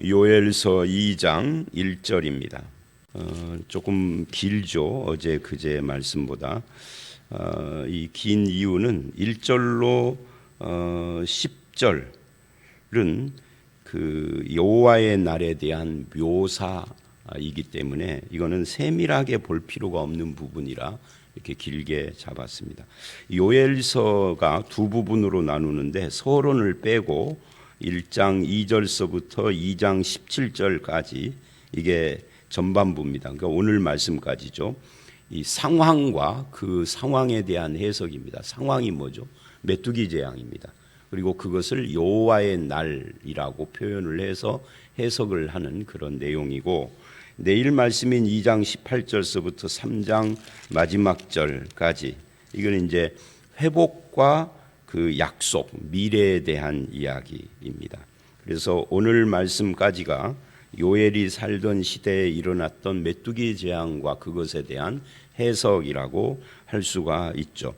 요엘서 2장 1절입니다. 조금 길죠. 어제 그제 말씀보다. 이 긴 이유는 1절로 10절은 그 여호와의 날에 대한 묘사이기 때문에 이거는 세밀하게 볼 필요가 없는 부분이라 이렇게 길게 잡았습니다. 요엘서가 두 부분으로 나누는데 서론을 빼고 1장 2절서부터 2장 17절까지 이게 전반부입니다. 그러니까 오늘 말씀까지죠. 이 상황과 그 상황에 대한 해석입니다. 상황이 뭐죠? 메뚜기 재앙입니다. 그리고 그것을 여호와의 날이라고 표현을 해서 해석을 하는 그런 내용이고, 내일 말씀인 2장 18절서부터 3장 마지막 절까지 이건 이제 회복과 그 약속, 미래에 대한 이야기입니다. 그래서 오늘 말씀까지가 요엘이 살던 시대에 일어났던 메뚜기 재앙과 그것에 대한 해석이라고 할 수가 있죠.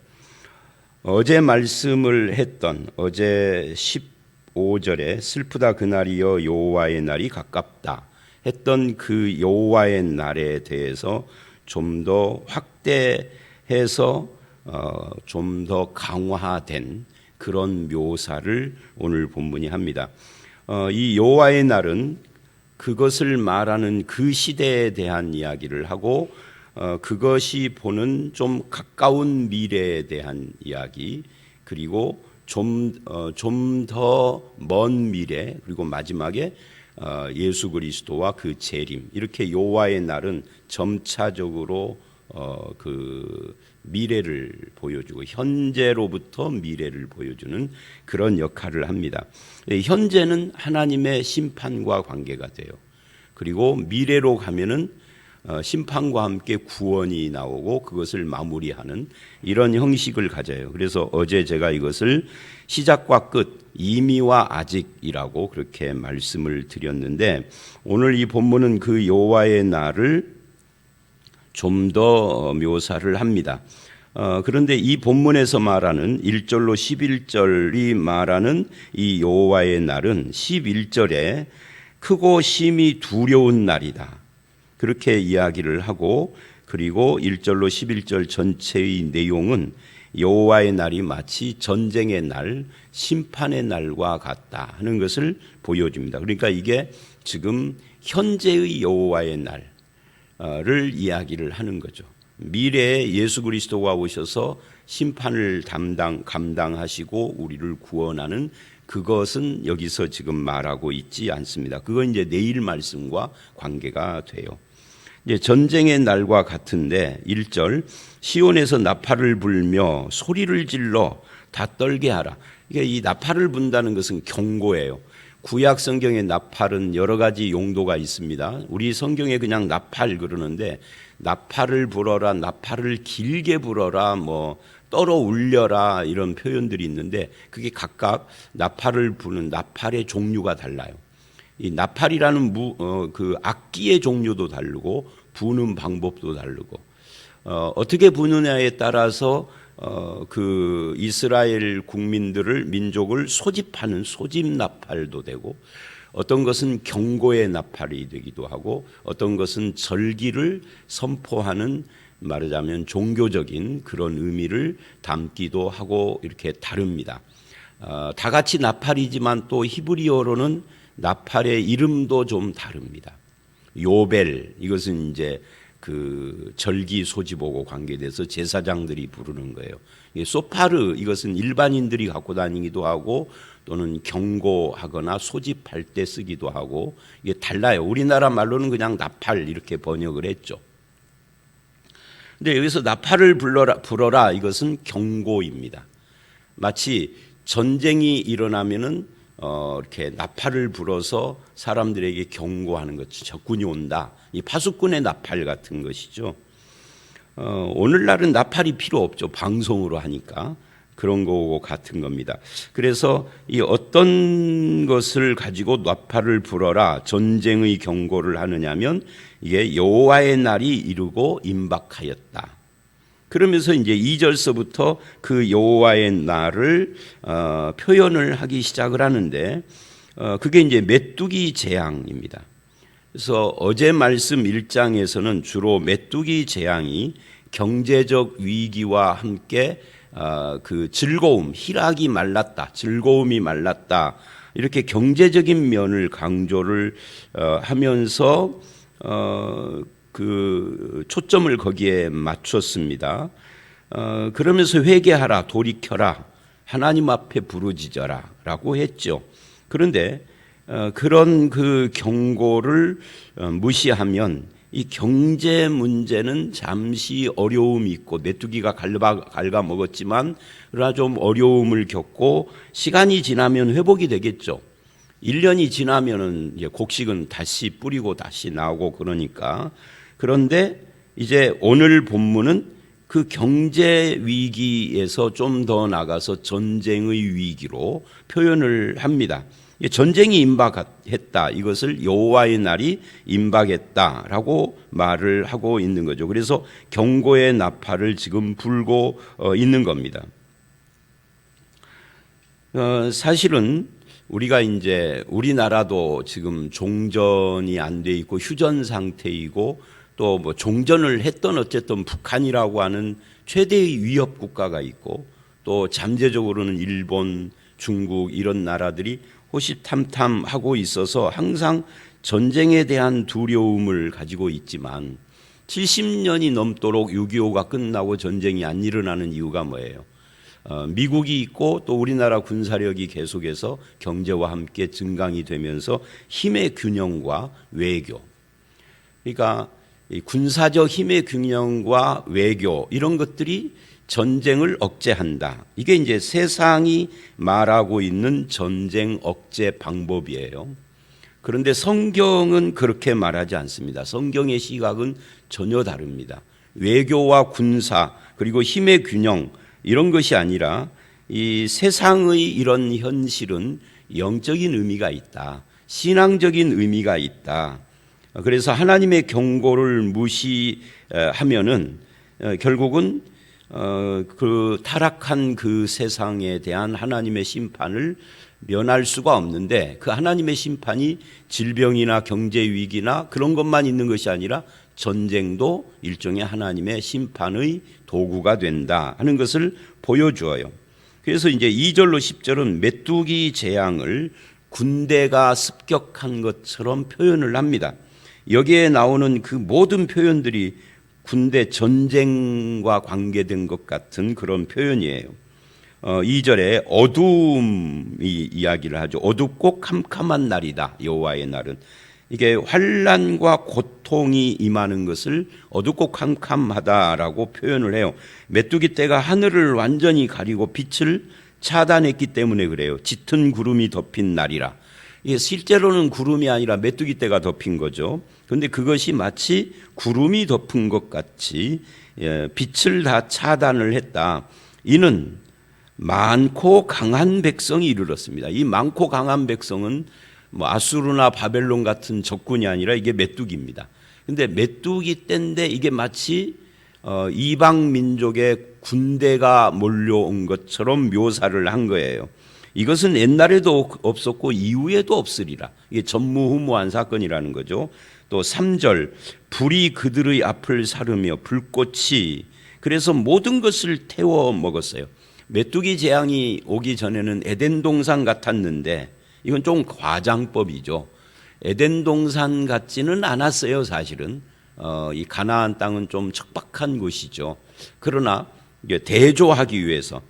어제 말씀을 했던 어제 15절에 슬프다 그날이여 여호와의 날이 가깝다 했던 그 여호와의 날에 대해서 좀 더 확대해서 좀 더 강화된 그런 묘사를 오늘 본문이 합니다. 이 여호와의 날은 그것을 말하는 그 시대에 대한 이야기를 하고 그것이 보는 좀 가까운 미래에 대한 이야기, 그리고 좀 더 먼 미래, 그리고 마지막에 예수 그리스도와 그 재림, 이렇게 여호와의 날은 점차적으로 그 미래를 보여주고 현재로부터 미래를 보여주는 그런 역할을 합니다. 현재는 하나님의 심판과 관계가 돼요. 그리고 미래로 가면은 심판과 함께 구원이 나오고 그것을 마무리하는 이런 형식을 가져요. 그래서 어제 제가 이것을 시작과 끝, 이미와 아직이라고 그렇게 말씀을 드렸는데, 오늘 이 본문은 그 여호와의 날을 좀 더 묘사를 합니다. 그런데 이 본문에서 말하는 1절로 11절이 말하는 이 여호와의 날은 11절에 크고 심히 두려운 날이다, 그렇게 이야기를 하고, 그리고 1절로 11절 전체의 내용은 여호와의 날이 마치 전쟁의 날, 심판의 날과 같다 하는 것을 보여줍니다. 그러니까 이게 지금 현재의 여호와의 날을 이야기를 하는 거죠. 미래에 예수 그리스도가 오셔서 심판을 감당하시고 우리를 구원하는 그것은 여기서 지금 말하고 있지 않습니다. 그건 이제 내일 말씀과 관계가 돼요. 이제 전쟁의 날과 같은데 1절 시온에서 나팔을 불며 소리를 질러 다 떨게 하라. 이게 이 나팔을 분다는 것은 경고예요. 구약 성경의 나팔은 여러 가지 용도가 있습니다. 우리 성경에 그냥 나팔 그러는데, 나팔을 불어라, 나팔을 길게 불어라, 뭐 떨어 울려라, 이런 표현들이 있는데 그게 각각 나팔을 부는 나팔의 종류가 달라요. 이 나팔이라는 그 악기의 종류도 다르고 부는 방법도 다르고 어떻게 부느냐에 따라서 그 이스라엘 국민들을, 민족을 소집하는 소집 나팔도 되고, 어떤 것은 경고의 나팔이 되기도 하고, 어떤 것은 절기를 선포하는, 말하자면 종교적인 그런 의미를 담기도 하고, 이렇게 다릅니다. 다 같이 나팔이지만 또 히브리어로는 나팔의 이름도 좀 다릅니다. 요벨, 이것은 이제 그 절기 소집하고 관계돼서 제사장들이 부르는 거예요. 소파르, 이것은 일반인들이 갖고 다니기도 하고 또는 경고하거나 소집할 때 쓰기도 하고, 이게 달라요. 우리나라 말로는 그냥 나팔 이렇게 번역을 했죠. 근데 여기서 나팔을 불어라 이것은 경고입니다. 마치 전쟁이 일어나면은 이렇게 나팔을 불어서 사람들에게 경고하는 것, 적군이 온다. 이 파수꾼의 나팔 같은 것이죠. 오늘날은 나팔이 필요 없죠. 방송으로 하니까. 그런 거고 같은 겁니다. 그래서 이 어떤 것을 가지고 나팔을 불어라, 전쟁의 경고를 하느냐면 이게 여호와의 날이 이르고 임박하였다. 그러면서 이제 2절서부터 그 여호와의 날을 표현을 하기 시작을 하는데, 그게 이제 메뚜기 재앙입니다. 그래서 어제 말씀 1장에서는 주로 메뚜기 재앙이 경제적 위기와 함께 그 즐거움, 희락이 말랐다, 즐거움이 말랐다, 이렇게 경제적인 면을 강조를 하면서 그 초점을 거기에 맞췄습니다. 그러면서 회개하라, 돌이켜라, 하나님 앞에 부르짖어라 라고 했죠. 그런데 그런 그 경고를 무시하면 이 경제 문제는 잠시 어려움이 있고 메뚜기가 갉아먹었지만 그러나 좀 어려움을 겪고 시간이 지나면 회복이 되겠죠. 1년이 지나면은 이제 곡식은 다시 뿌리고 다시 나오고 그러니까. 그런데 이제 오늘 본문은 그 경제 위기에서 좀 더 나가서 전쟁의 위기로 표현을 합니다. 전쟁이 임박했다. 이것을 여호와의 날이 임박했다라고 말을 하고 있는 거죠. 그래서 경고의 나팔을 지금 불고 있는 겁니다. 사실은 우리가 이제 우리나라도 지금 종전이 안 돼 있고 휴전 상태이고 또 뭐 종전을 했던 어쨌든 북한이라고 하는 최대의 위협 국가가 있고 또 잠재적으로는 일본, 중국 이런 나라들이 호시탐탐하고 있어서 항상 전쟁에 대한 두려움을 가지고 있지만 70년이 넘도록 6.25가 끝나고 전쟁이 안 일어나는 이유가 뭐예요? 미국이 있고 또 우리나라 군사력이 계속해서 경제와 함께 증강이 되면서 힘의 균형과 외교, 그러니까 이 군사적 힘의 균형과 외교 이런 것들이 전쟁을 억제한다. 이게 이제 세상이 말하고 있는 전쟁 억제 방법이에요. 그런데 성경은 그렇게 말하지 않습니다. 성경의 시각은 전혀 다릅니다. 외교와 군사 그리고 힘의 균형 이런 것이 아니라 이 세상의 이런 현실은 영적인 의미가 있다. 신앙적인 의미가 있다. 그래서 하나님의 경고를 무시하면은 결국은 그 타락한 그 세상에 대한 하나님의 심판을 면할 수가 없는데 그 하나님의 심판이 질병이나 경제 위기나 그런 것만 있는 것이 아니라 전쟁도 일종의 하나님의 심판의 도구가 된다 하는 것을 보여주어요. 그래서 이제 2절로 10절은 메뚜기 재앙을 군대가 습격한 것처럼 표현을 합니다. 여기에 나오는 그 모든 표현들이 군대 전쟁과 관계된 것 같은 그런 표현이에요. 2절에 어두움이 이야기를 하죠. 어둡고 캄캄한 날이다. 여호와의 날은. 이게 환난과 고통이 임하는 것을 어둡고 캄캄하다라고 표현을 해요. 메뚜기 떼가 하늘을 완전히 가리고 빛을 차단했기 때문에 그래요. 짙은 구름이 덮인 날이라. 이게 실제로는 구름이 아니라 메뚜기 떼가 덮인 거죠. 그런데 그것이 마치 구름이 덮은 것 같이 빛을 다 차단을 했다. 이는 많고 강한 백성이 이르렀습니다. 이 많고 강한 백성은 뭐 아수르나 바벨론 같은 적군이 아니라 이게 메뚜기입니다. 그런데 메뚜기 떼인데 이게 마치 이방 민족의 군대가 몰려온 것처럼 묘사를 한 거예요. 이것은 옛날에도 없었고 이후에도 없으리라. 이게 전무후무한 사건이라는 거죠. 또 3절 불이 그들의 앞을 사르며 불꽃이 그래서 모든 것을 태워 먹었어요. 메뚜기 재앙이 오기 전에는 에덴 동산 같았는데 이건 좀 과장법이죠. 에덴 동산 같지는 않았어요. 사실은 이 가나안 땅은 좀 척박한 곳이죠. 그러나 대조하기 위해서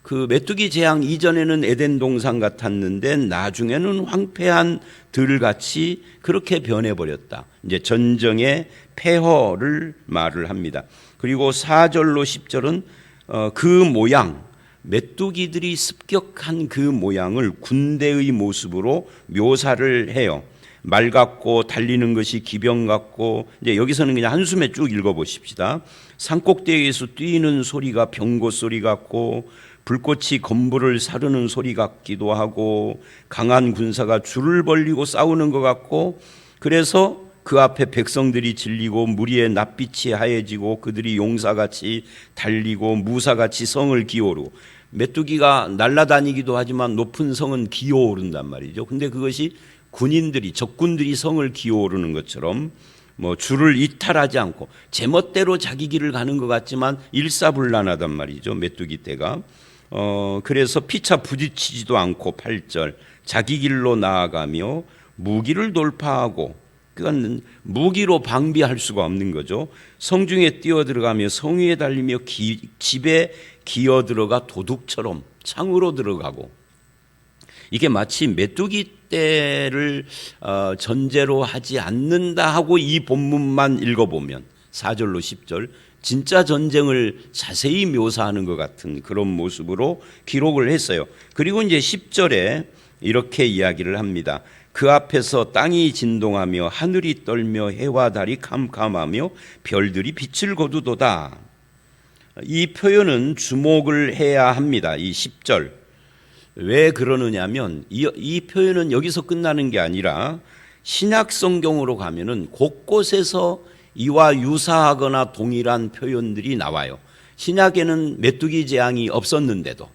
그 메뚜기 재앙 이전에는 에덴 동산 같았는데 나중에는 황폐한 들같이 그렇게 변해버렸다. 이제 전쟁의 폐허를 말을 합니다. 그리고 4절로 10절은 그 모양, 메뚜기들이 습격한 그 모양을 군대의 모습으로 묘사를 해요. 말 같고 달리는 것이 기병 같고 이제 여기서는 그냥 한숨에 쭉 읽어보십시다. 산꼭대기에서 뛰는 소리가 병고 소리 같고 불꽃이 건물을 사르는 소리 같기도 하고 강한 군사가 줄을 벌리고 싸우는 것 같고 그래서 그 앞에 백성들이 질리고 무리의 낯빛이 하얘지고 그들이 용사같이 달리고 무사같이 성을 기어오르고 메뚜기가 날아다니기도 하지만 높은 성은 기어오른단 말이죠. 근데 그것이 군인들이 적군들이 성을 기어오르는 것처럼 뭐 줄을 이탈하지 않고 제멋대로 자기 길을 가는 것 같지만 일사불란하단 말이죠. 메뚜기 떼가. 그래서 피차 부딪히지도 않고 8절 자기 길로 나아가며 무기를 돌파하고, 그건 무기로 방비할 수가 없는 거죠. 성중에 뛰어들어가며 성 위에 달리며 집에 기어들어가 도둑처럼 창으로 들어가고, 이게 마치 메뚜기 떼를 전제로 하지 않는다 하고 이 본문만 읽어보면 4절로 10절 진짜 전쟁을 자세히 묘사하는 것 같은 그런 모습으로 기록을 했어요. 그리고 이제 10절에 이렇게 이야기를 합니다. 그 앞에서 땅이 진동하며 하늘이 떨며 해와 달이 캄캄하며 별들이 빛을 거두도다. 이 표현은 주목을 해야 합니다. 이 10절. 왜 그러느냐면 이 표현은 여기서 끝나는 게 아니라 신약 성경으로 가면은 곳곳에서 이와 유사하거나 동일한 표현들이 나와요. 신약에는 메뚜기 재앙이 없었는데도.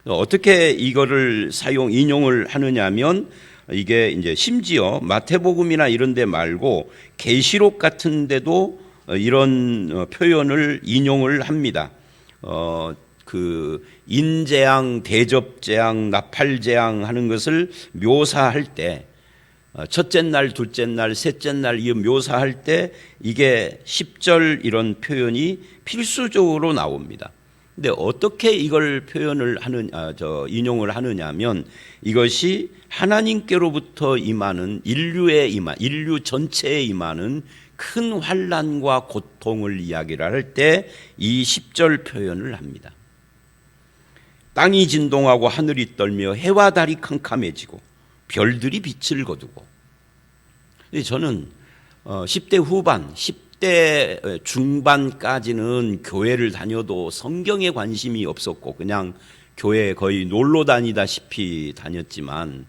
어떻게 이거를 인용을 하느냐면, 이게 이제 심지어 마태복음이나 이런 데 말고 계시록 같은 데도 이런 표현을 인용을 합니다. 그 인재앙, 대접재앙, 나팔재앙 하는 것을 묘사할 때, 첫째 날, 둘째 날, 셋째 날 이 묘사할 때 이게 10절 이런 표현이 필수적으로 나옵니다. 근데 어떻게 이걸 인용을 하느냐면, 이것이 하나님께로부터 임하는 인류 전체에 임하는 큰 환난과 고통을 이야기를 할 때 이 10절 표현을 합니다. 땅이 진동하고 하늘이 떨며 해와 달이 캄캄해지고 별들이 빛을 거두고. 저는 10대 후반, 10대 중반까지는 교회를 다녀도 성경에 관심이 없었고 그냥 교회 거의 놀러 다니다시피 다녔지만,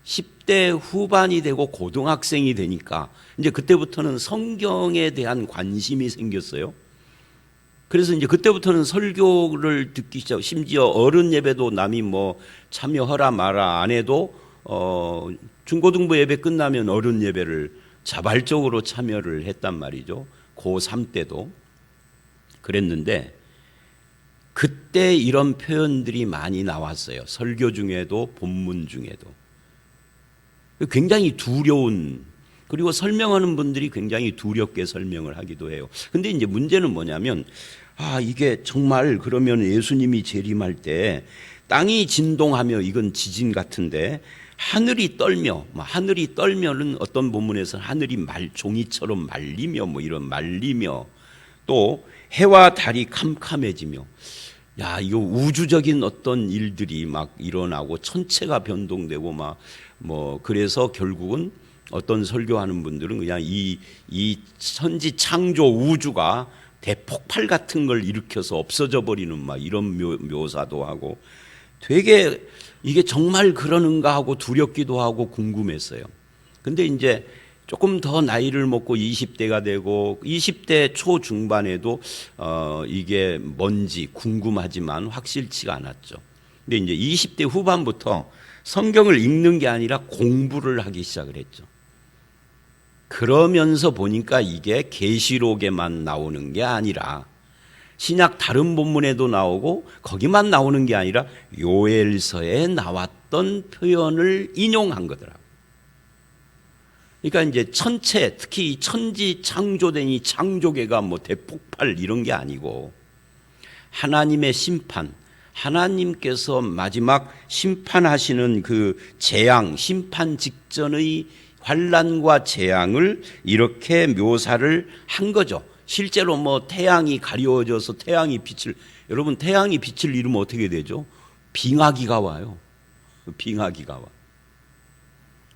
10대 후반이 되고 고등학생이 되니까 이제 그때부터는 성경에 대한 관심이 생겼어요. 그래서 이제 그때부터는 설교를 듣기 시작. 심지어 어른 예배도 남이 뭐 참여하라 마라 안 해도 중고등부 예배 끝나면 어른 예배를 자발적으로 참여를 했단 말이죠. 고3 때도 그랬는데, 그때 이런 표현들이 많이 나왔어요. 설교 중에도 본문 중에도. 굉장히 두려운, 그리고 설명하는 분들이 굉장히 두렵게 설명을 하기도 해요. 근데 이제 문제는 뭐냐면, 이게 정말 그러면 예수님이 재림할 때 땅이 진동하며, 이건 지진 같은데, 하늘이 떨면은 어떤 본문에서는 하늘이 종이처럼 말리며 이런 말리며, 또 해와 달이 캄캄해지며, 이거 우주적인 어떤 일들이 막 일어나고 천체가 변동되고 그래서 결국은 어떤 설교하는 분들은 그냥 이 천지 창조 우주가 대폭발 같은 걸 일으켜서 없어져 버리는 이런 묘사도 하고, 되게 이게 정말 그러는가 하고 두렵기도 하고 궁금했어요. 근데 이제 조금 더 나이를 먹고 20대가 되고 20대 초중반에도 이게 뭔지 궁금하지만 확실치가 않았죠. 근데 이제 20대 후반부터 성경을 읽는 게 아니라 공부를 하기 시작을 했죠. 그러면서 보니까 이게 계시록에만 나오는 게 아니라 신약 다른 본문에도 나오고, 거기만 나오는 게 아니라 요엘서에 나왔던 표현을 인용한 거더라고요. 그러니까 이제 천체, 특히 천지 창조된 이 창조계가 대폭발 이런 게 아니고, 하나님의 심판, 하나님께서 마지막 심판하시는 그 재앙, 심판 직전의 환난과 재앙을 이렇게 묘사를 한 거죠. 실제로 태양이 가려워져서 여러분 태양이 빛을 잃으면 어떻게 되죠? 빙하기가 와요. 빙하기가 와.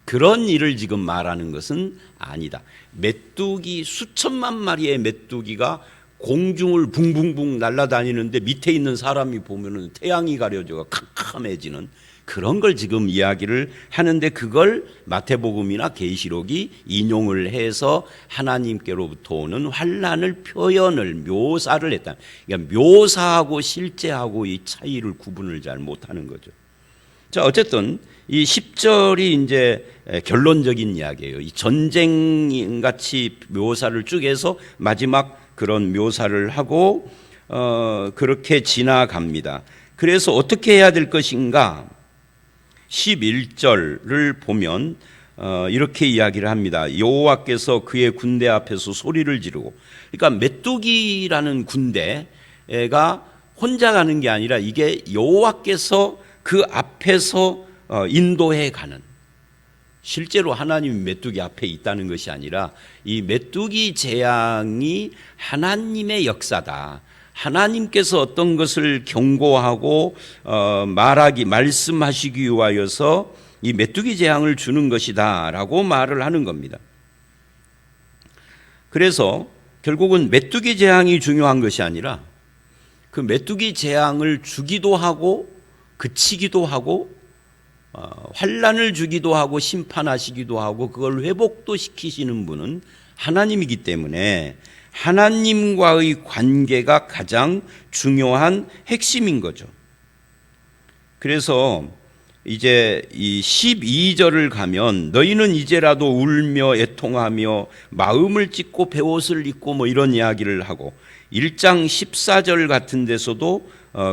그런 일을 지금 말하는 것은 아니다. 메뚜기, 수천만 마리의 메뚜기가 공중을 붕붕붕 날아다니는데 밑에 있는 사람이 보면은 태양이 가려져가 캄캄해지는 그런 걸 지금 이야기를 하는데 그걸 마태복음이나 계시록이 인용을 해서 하나님께로부터 오는 환난을 표현을 묘사를 했다. 그러니까 묘사하고 실제하고 이 차이를 구분을 잘 못하는 거죠. 자, 어쨌든 이 10절이 이제 결론적인 이야기예요. 이 전쟁같이 묘사를 쭉 해서 마지막 그런 묘사를 하고 그렇게 지나갑니다. 그래서 어떻게 해야 될 것인가? 11절을 보면 이렇게 이야기를 합니다. 여호와께서 그의 군대 앞에서 소리를 지르고, 그러니까 메뚜기라는 군대가 혼자 가는 게 아니라 이게 여호와께서 그 앞에서 인도해 가는, 실제로 하나님이 메뚜기 앞에 있다는 것이 아니라 이 메뚜기 재앙이 하나님의 역사다. 하나님께서 어떤 것을 경고하고 말씀하시기 위하여서 이 메뚜기 재앙을 주는 것이다라고 말을 하는 겁니다. 그래서 결국은 메뚜기 재앙이 중요한 것이 아니라 그 메뚜기 재앙을 주기도 하고 그치기도 하고 환난을 주기도 하고 심판하시기도 하고 그걸 회복도 시키시는 분은 하나님이기 때문에 하나님과의 관계가 가장 중요한 핵심인 거죠. 그래서 이제 이 12절을 가면 너희는 이제라도 울며 애통하며 마음을 찢고 베옷을 입고 뭐 이런 이야기를 하고 1장 14절 같은 데서도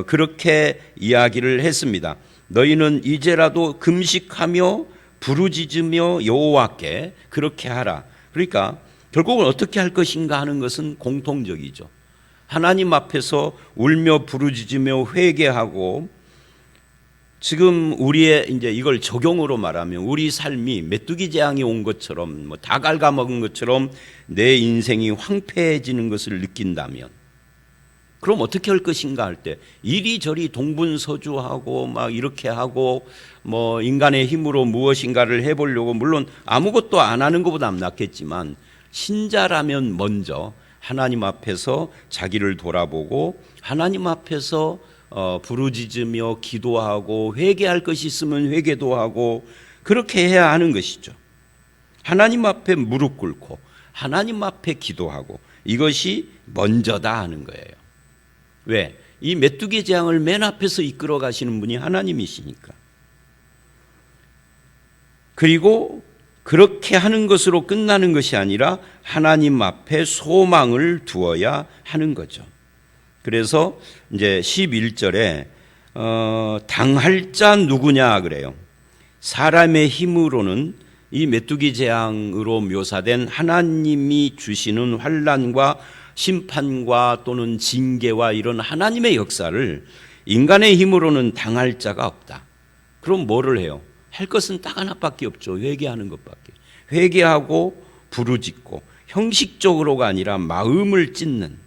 그렇게 이야기를 했습니다. 너희는 이제라도 금식하며 부르짖으며 여호와께 그렇게 하라. 그러니까 결국은 어떻게 할 것인가 하는 것은 공통적이죠. 하나님 앞에서 울며 부르짖으며 회개하고, 지금 우리의 이제 이걸 적용으로 말하면 우리 삶이 메뚜기 재앙이 온 것처럼 뭐 다 갉아먹은 것처럼 내 인생이 황폐해지는 것을 느낀다면, 그럼 어떻게 할 것인가 할 때 이리저리 동분서주하고 막 이렇게 하고 뭐 인간의 힘으로 무엇인가를 해보려고, 물론 아무것도 안 하는 것보다 낫겠지만 신자라면 먼저 하나님 앞에서 자기를 돌아보고 하나님 앞에서 부르짖으며 기도하고 회개할 것이 있으면 회개도 하고 그렇게 해야 하는 것이죠. 하나님 앞에 무릎 꿇고 하나님 앞에 기도하고 이것이 먼저다 하는 거예요. 왜? 이 메뚜기 재앙을 맨 앞에서 이끌어 가시는 분이 하나님이시니까. 그리고 그렇게 하는 것으로 끝나는 것이 아니라 하나님 앞에 소망을 두어야 하는 거죠. 그래서 이제 11절에 당할 자 누구냐 그래요. 사람의 힘으로는 이 메뚜기 재앙으로 묘사된 하나님이 주시는 환난과 심판과 또는 징계와 이런 하나님의 역사를 인간의 힘으로는 당할 자가 없다. 그럼 뭐를 해요? 할 것은 딱 하나밖에 없죠. 회개하는 것밖에. 회개하고 부르짖고 형식적으로가 아니라 마음을 찢는.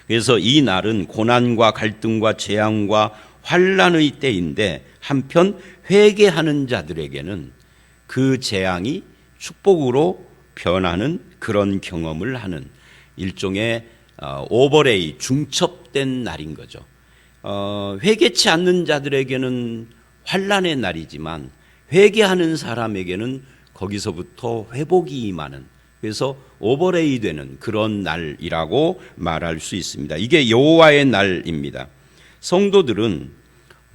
그래서 이 날은 고난과 갈등과 재앙과 환난의 때인데 한편 회개하는 자들에게는 그 재앙이 축복으로 변하는 그런 경험을 하는 일종의 오버레이, 중첩된 날인 거죠. 회개치 않는 자들에게는 환난의 날이지만 회개하는 사람에게는 거기서부터 회복이 임하는, 그래서 오버레이 되는 그런 날이라고 말할 수 있습니다. 이게 여호와의 날입니다. 성도들은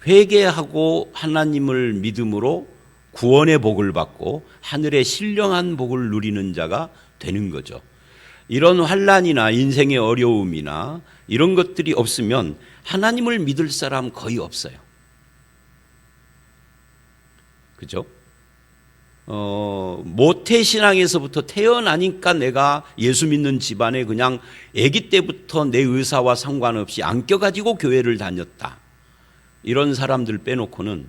회개하고 하나님을 믿음으로 구원의 복을 받고 하늘의 신령한 복을 누리는 자가 되는 거죠. 이런 환난이나 인생의 어려움이나 이런 것들이 없으면 하나님을 믿을 사람 거의 없어요. 그죠? 모태신앙에서부터 태어나니까 내가 예수 믿는 집안에 그냥 아기 때부터 내 의사와 상관없이 안겨가지고 교회를 다녔다. 이런 사람들 빼놓고는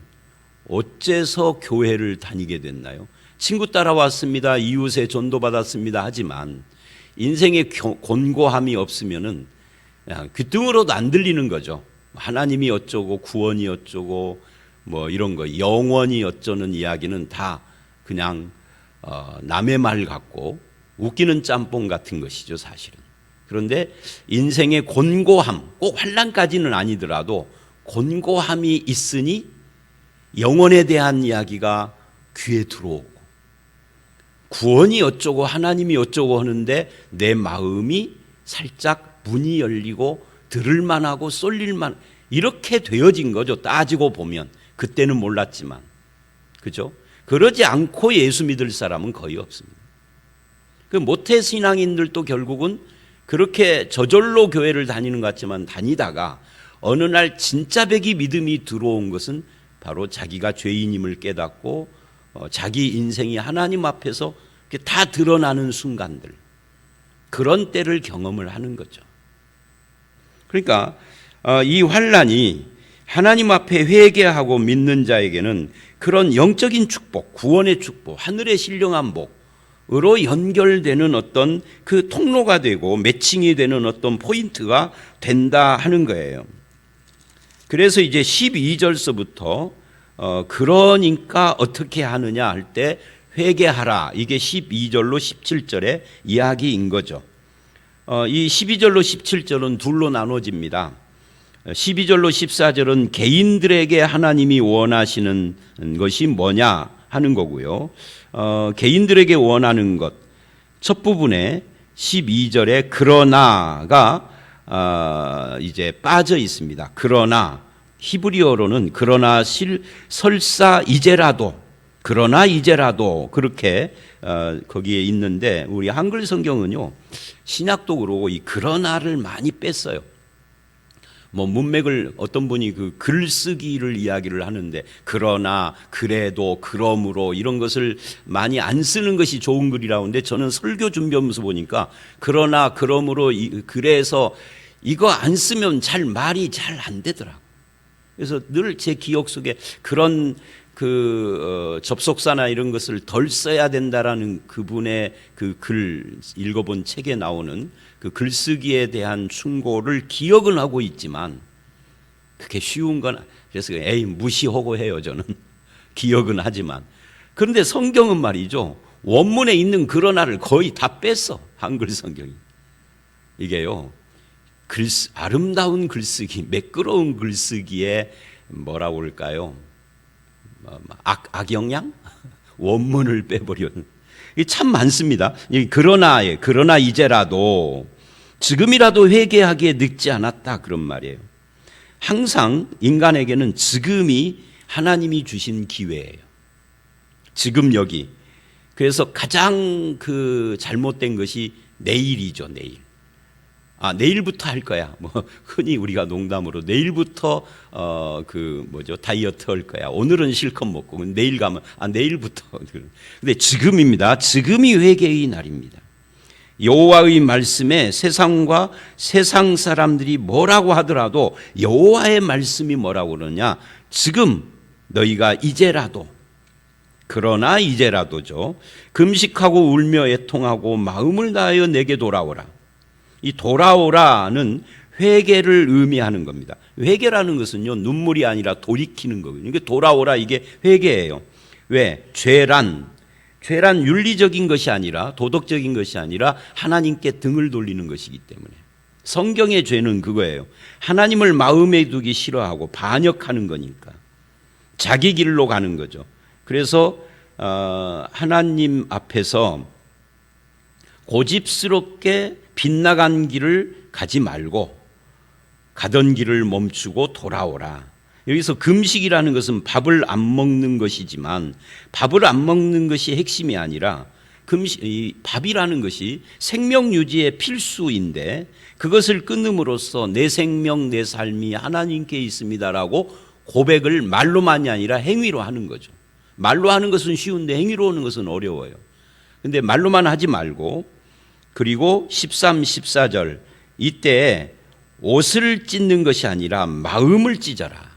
어째서 교회를 다니게 됐나요? 친구 따라왔습니다. 이웃에 전도받았습니다. 하지만 인생의 곤고함이 없으면은 귀등으로도 안 들리는 거죠. 하나님이 어쩌고 구원이 어쩌고 뭐 이런 거, 영원히 어쩌는 이야기는 다 그냥 남의 말 같고 웃기는 짬뽕 같은 것이죠, 사실은. 그런데 인생의 곤고함, 꼭 환난까지는 아니더라도 곤고함이 있으니 영혼에 대한 이야기가 귀에 들어오고, 구원이 어쩌고 하나님이 어쩌고 하는데 내 마음이 살짝 문이 열리고 들을만하고 쏠릴만, 이렇게 되어진 거죠. 따지고 보면 그때는 몰랐지만, 그죠? 그러지 않고 예수 믿을 사람은 거의 없습니다. 그 모태 신앙인들도 결국은 그렇게 저절로 교회를 다니는 것 같지만 다니다가 어느 날 진짜 백이 믿음이 들어온 것은 바로 자기가 죄인임을 깨닫고 자기 인생이 하나님 앞에서 다 드러나는 순간들, 그런 때를 경험을 하는 거죠. 그러니까 이 환난이 하나님 앞에 회개하고 믿는 자에게는 그런 영적인 축복, 구원의 축복, 하늘의 신령한 복으로 연결되는 어떤 그 통로가 되고 매칭이 되는 어떤 포인트가 된다 하는 거예요. 그래서 이제 12절서부터 그러니까 어떻게 하느냐 할 때 회개하라, 이게 12절로 17절의 이야기인 거죠. 이 12절로 17절은 둘로 나눠집니다. 12절로 14절은 개인들에게 하나님이 원하시는 것이 뭐냐 하는 거고요. 개인들에게 원하는 것, 첫 부분에 12절에 그러나가 이제 빠져 있습니다. 그러나, 히브리어로는 그러나 설사 이제라도, 그러나 이제라도, 그렇게 거기에 있는데 우리 한글 성경은요, 신약도 그러고 이 그러나를 많이 뺐어요. 뭐 문맥을 어떤 분이 그 글쓰기를 이야기를 하는데 그러나, 그래도, 그러므로 이런 것을 많이 안 쓰는 것이 좋은 글이라고 하는데, 저는 설교 준비하면서 보니까 그러나, 그러므로, 그래서 이거 안 쓰면 말이 잘 안 되더라고요. 그래서 늘 제 기억 속에 그런 접속사나 이런 것을 덜 써야 된다라는 그분의 그 글 읽어본 책에 나오는 그 글쓰기에 대한 충고를 기억은 하고 있지만 그게 쉬운 건, 그래서 무시하고 해요. 저는 기억은 하지만. 그런데 성경은 말이죠, 원문에 있는 그러나를 거의 다 뺐어, 한글 성경이. 이게요, 아름다운 글쓰기, 매끄러운 글쓰기에 뭐라고 할까요? 악영향? 원문을 빼버려는. 참 많습니다. 그러나 이제라도, 지금이라도 회개하기에 늦지 않았다, 그런 말이에요. 항상 인간에게는 지금이 하나님이 주신 기회예요. 지금 여기. 그래서 가장 잘못된 것이 내일이죠, 내일. 내일부터 할 거야. 뭐 흔히 우리가 농담으로 내일부터 다이어트 할 거야. 오늘은 실컷 먹고 내일 가면 내일부터. 근데 지금입니다. 지금이 회개의 날입니다. 여호와의 말씀에 세상과 세상 사람들이 뭐라고 하더라도 여호와의 말씀이 뭐라고 그러냐? 지금 너희가 이제라도, 그러나 이제라도죠. 금식하고 울며 애통하고 마음을 다하여 내게 돌아오라. 이 돌아오라는 회개를 의미하는 겁니다. 회개라는 것은요, 눈물이 아니라 돌이키는 거거든요. 이게 돌아오라, 이게 회개예요. 왜? 죄란 윤리적인 것이 아니라, 도덕적인 것이 아니라 하나님께 등을 돌리는 것이기 때문에. 성경의 죄는 그거예요. 하나님을 마음에 두기 싫어하고 반역하는 거니까. 자기 길로 가는 거죠. 그래서 하나님 앞에서 고집스럽게 빗나간 길을 가지 말고 가던 길을 멈추고 돌아오라. 여기서 금식이라는 것은 밥을 안 먹는 것이지만, 밥을 안 먹는 것이 핵심이 아니라 밥이라는 것이 생명 유지의 필수인데, 그것을 끊음으로써 내 생명 내 삶이 하나님께 있습니다라고 고백을 말로만이 아니라 행위로 하는 거죠. 말로 하는 것은 쉬운데 행위로 하는 것은 어려워요. 근데 말로만 하지 말고, 그리고 13, 14절, 이때 옷을 찢는 것이 아니라 마음을 찢어라.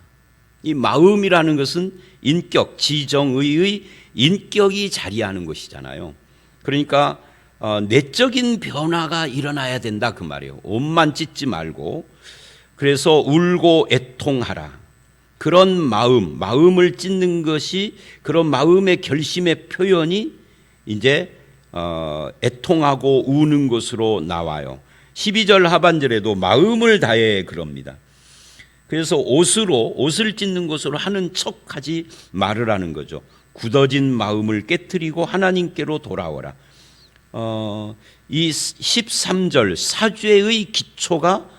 이 마음이라는 것은 인격, 지정의의 인격이 자리하는 것이잖아요. 그러니까 내적인 변화가 일어나야 된다, 그 말이에요. 옷만 찢지 말고. 그래서 울고 애통하라. 그런 마음을 찢는 것이, 그런 마음의 결심의 표현이 이제 애통하고 우는 것으로 나와요. 12절 하반절에도 마음을 다해 그럽니다. 그래서 옷을 찢는 것으로 하는 척하지 말으라는 거죠. 굳어진 마음을 깨트리고 하나님께로 돌아오라. 이 13절 사죄의 기초가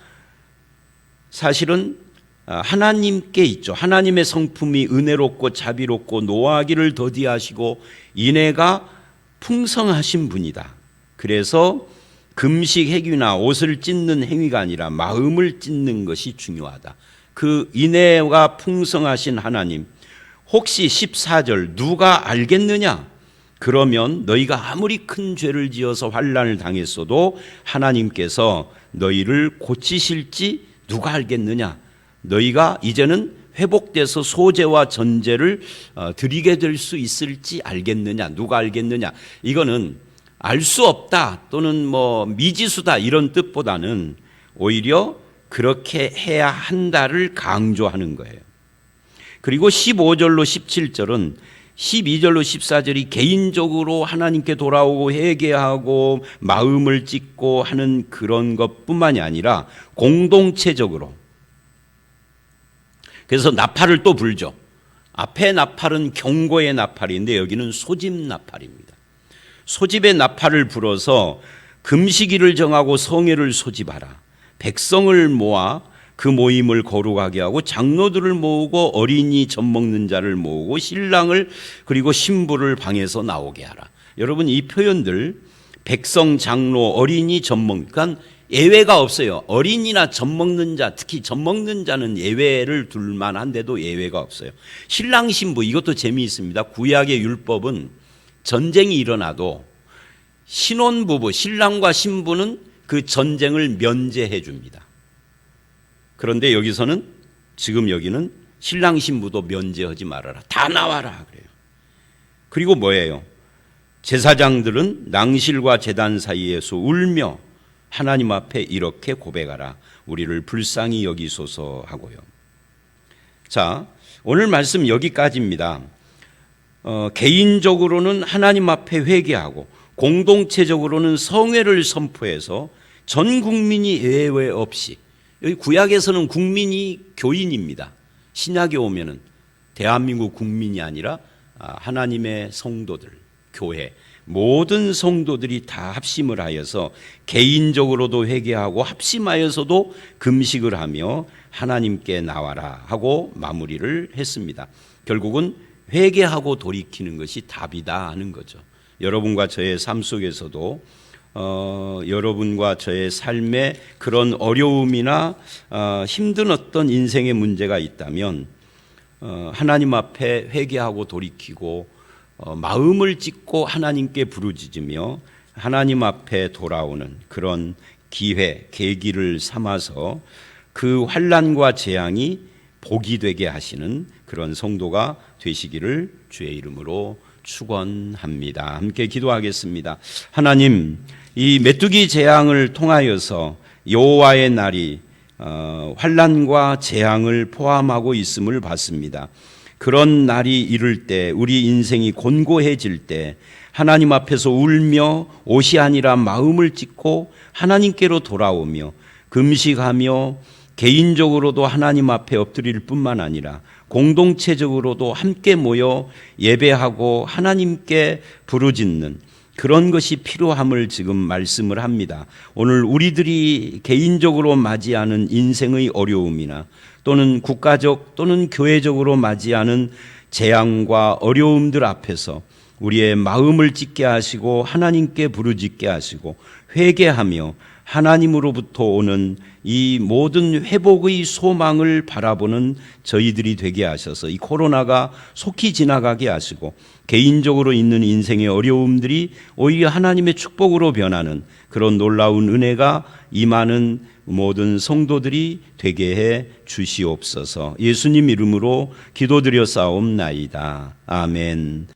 사실은 하나님께 있죠. 하나님의 성품이 은혜롭고 자비롭고 노하기를 더디하시고 인애가 풍성하신 분이다. 그래서 금식 행위나 옷을 찢는 행위가 아니라 마음을 찢는 것이 중요하다. 그 인애가 풍성하신 하나님, 혹시 14절 누가 알겠느냐? 그러면 너희가 아무리 큰 죄를 지어서 환난을 당했어도 하나님께서 너희를 고치실지 누가 알겠느냐? 너희가 이제는 회복돼서 소제와 전제를 드리게 될 수 있을지 알겠느냐? 누가 알겠느냐? 이거는 알 수 없다 또는 미지수다 이런 뜻보다는 오히려 그렇게 해야 한다를 강조하는 거예요. 그리고 15절로 17절은 12절로 14절이 개인적으로 하나님께 돌아오고 회개하고 마음을 찢고 하는 그런 것뿐만이 아니라 공동체적으로. 그래서 나팔을 또 불죠. 앞에 나팔은 경고의 나팔인데 여기는 소집 나팔입니다. 소집의 나팔을 불어서 금식일을 정하고 성회를 소집하라. 백성을 모아 그 모임을 거룩하게 하고 장로들을 모으고 어린이 젖 먹는 자를 모으고 신랑을 그리고 신부를 방에서 나오게 하라. 여러분 이 표현들 백성, 장로, 어린이, 젖 먹는 그러니까 예외가 없어요. 어린이나 젖 먹는 자, 특히 젖 먹는 자는 예외를 둘 만한데도 예외가 없어요. 신랑, 신부 이것도 재미있습니다. 구약의 율법은 전쟁이 일어나도 신혼부부, 신랑과 신부는 그 전쟁을 면제해 줍니다. 그런데 여기서는 지금 여기는 신랑 신부도 면제하지 말아라. 다 나와라 그래요. 그리고 뭐예요? 제사장들은 낭실과 제단 사이에서 울며 하나님 앞에 이렇게 고백하라. 우리를 불쌍히 여기소서 하고요. 자, 오늘 말씀 여기까지입니다. 개인적으로는 하나님 앞에 회개하고 공동체적으로는 성회를 선포해서 전 국민이 예외 없이, 여기 구약에서는 국민이 교인입니다. 신약에 오면은 대한민국 국민이 아니라 하나님의 성도들, 교회, 모든 성도들이 다 합심을 하여서 개인적으로도 회개하고 합심하여서도 금식을 하며 하나님께 나와라 하고 마무리를 했습니다. 결국은 회개하고 돌이키는 것이 답이다 하는 거죠. 여러분과 저의 삶 속에서도 여러분과 저의 삶에 그런 어려움이나 힘든 어떤 인생의 문제가 있다면 하나님 앞에 회개하고 돌이키고 마음을 찢고 하나님께 부르짖으며 하나님 앞에 돌아오는 그런 기회, 계기를 삼아서 그 환난과 재앙이 복이 되게 하시는 그런 성도가 되시기를 주의 이름으로 축원합니다. 함께 기도하겠습니다. 하나님, 이 메뚜기 재앙을 통하여서 여호와의 날이 환난과 재앙을 포함하고 있음을 봤습니다. 그런 날이 이를 때, 우리 인생이 곤고해질 때 하나님 앞에서 울며 옷이 아니라 마음을 찢고 하나님께로 돌아오며 금식하며 개인적으로도 하나님 앞에 엎드릴 뿐만 아니라 공동체적으로도 함께 모여 예배하고 하나님께 부르짖는 그런 것이 필요함을 지금 말씀을 합니다. 오늘 우리들이 개인적으로 맞이하는 인생의 어려움이나 또는 국가적 또는 교회적으로 맞이하는 재앙과 어려움들 앞에서 우리의 마음을 찢게 하시고 하나님께 부르짖게 하시고 회개하며 하나님으로부터 오는 이 모든 회복의 소망을 바라보는 저희들이 되게 하셔서 이 코로나가 속히 지나가게 하시고 개인적으로 있는 인생의 어려움들이 오히려 하나님의 축복으로 변하는 그런 놀라운 은혜가 임하는 모든 성도들이 되게 해 주시옵소서. 예수님 이름으로 기도드려 싸움나이다. 아멘.